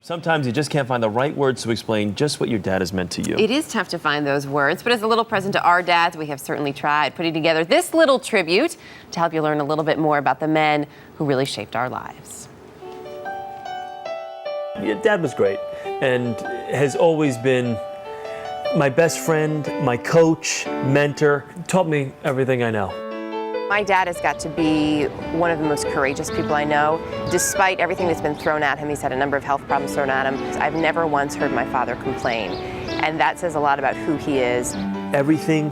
Sometimes you just can't find the right words to explain just what your dad has meant to you. It is tough to find those words, but as a little present to our dads, we have certainly tried putting together this little tribute to help you learn a little bit more about the men who really shaped our lives. Your dad was great and has always been my best friend, my coach, mentor, taught me everything I know. My dad has got to be one of the most courageous people I know. Despite everything that's been thrown at him, he's had a number of health problems thrown at him. I've never once heard my father complain, and that says a lot about who he is. Everything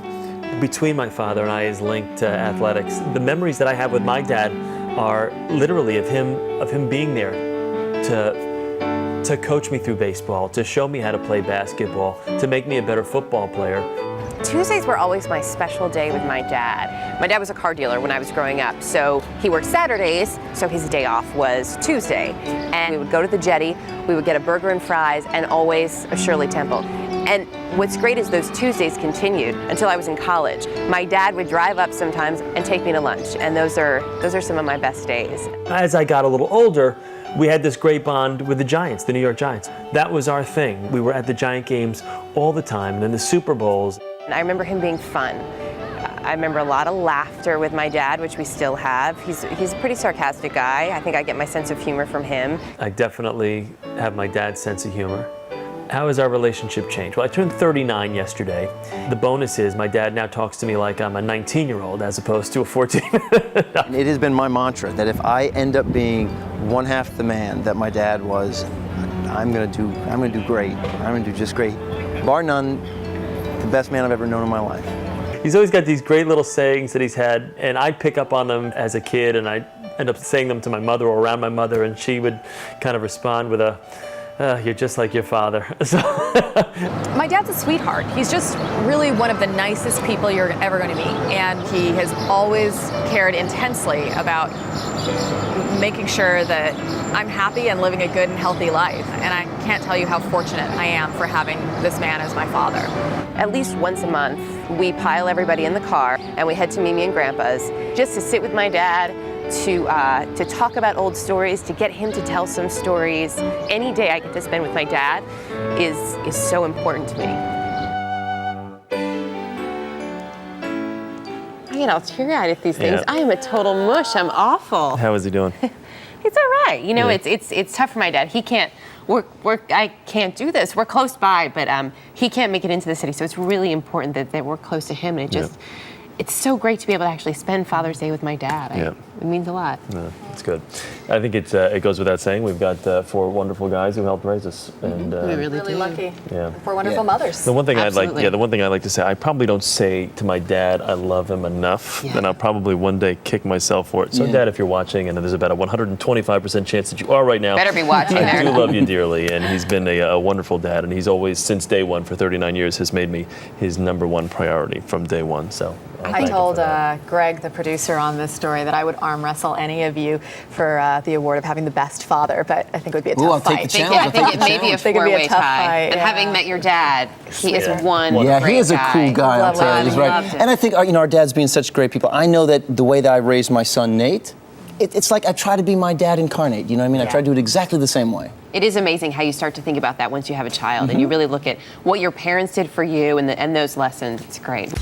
between my father and I is linked to athletics. The memories that I have with my dad are literally of him being there to coach me through baseball, to show me how to play basketball, to make me a better football player. Tuesdays were always my special day with my dad. My dad was a car dealer when I was growing up, so he worked Saturdays, so his day off was Tuesday. And we would go to the Jetty, we would get a burger and fries, and always a Shirley Temple. And what's great is those Tuesdays continued until I was in college. My dad would drive up sometimes and take me to lunch, and those are some of my best days. As I got a little older, we had this great bond with the Giants, the New York Giants. That was our thing. We were at the Giant games all the time, and then the Super Bowls. I remember him being fun. I remember a lot of laughter with my dad, which we still have. He's a pretty sarcastic guy. I think I get my sense of humor from him. I definitely have my dad's sense of humor. How has our relationship changed? Well, I turned 39 yesterday. The bonus is my dad now talks to me like I'm a 19-year-old as opposed to a 14. It has been my mantra that if I end up being one half the man that my dad was, I'm gonna do great. I'm gonna do just great. Bar none, the best man I've ever known in my life. He's always got these great little sayings that he's had, and I'd pick up on them as a kid, and I'd end up saying them to my mother or around my mother, and she would kind of respond with a, you're just like your father. My dad's a sweetheart. He's just really one of the nicest people you're ever going to meet. And he has always cared intensely about making sure that I'm happy and living a good and healthy life. And I can't tell you how fortunate I am for having this man as my father. At least once a month, we pile everybody in the car and we head to Mimi and Grandpa's just to sit with my dad, to talk about old stories, to get him to tell some stories. Any day I get to spend with my dad is so important to me. I get all teary-eyed at these things. Yeah. I am a total mush. I'm awful. How is he doing? It's all right. You know, Yeah. it's tough for my dad. He can't work. I can't do this. We're close by, but he can't make it into the city. So it's really important that we're close to him. And it's so great to be able to actually spend Father's Day with my dad. It means a lot. No, it's good. I think it goes without saying. We've got 4 wonderful guys who helped raise us, and We really do. lucky. Yeah. 4 wonderful mothers. The one thing Absolutely. the one thing I like to say, I probably don't say to my dad I love him enough, and I'll probably one day kick myself for it. So, Dad, if you're watching, and there's about a 125% chance that you are right now, Better be watching there. I do love you dearly, and he's been a wonderful dad, and he's always, since day one, for 39 years, has made me his #1 priority from day one. So. I told Greg, the producer on this story, that I would arm wrestle any of you for the award of having the best father, but I think it would be a tough I'll fight. take the challenge. I think it may be a think it'd be a four-way tough tie. fight, And yeah. having met your dad, he is one Yeah, great he is a cool guy. I'll Lovely. tell you, he's right. Loved him. And I think our dads being such great people. I know that the way that I raised my son Nate, it's like I try to be my dad incarnate. You know what I mean? I try to do it exactly the same way. It is amazing how you start to think about that once you have a child and you really look at what your parents did for you and those lessons. It's great.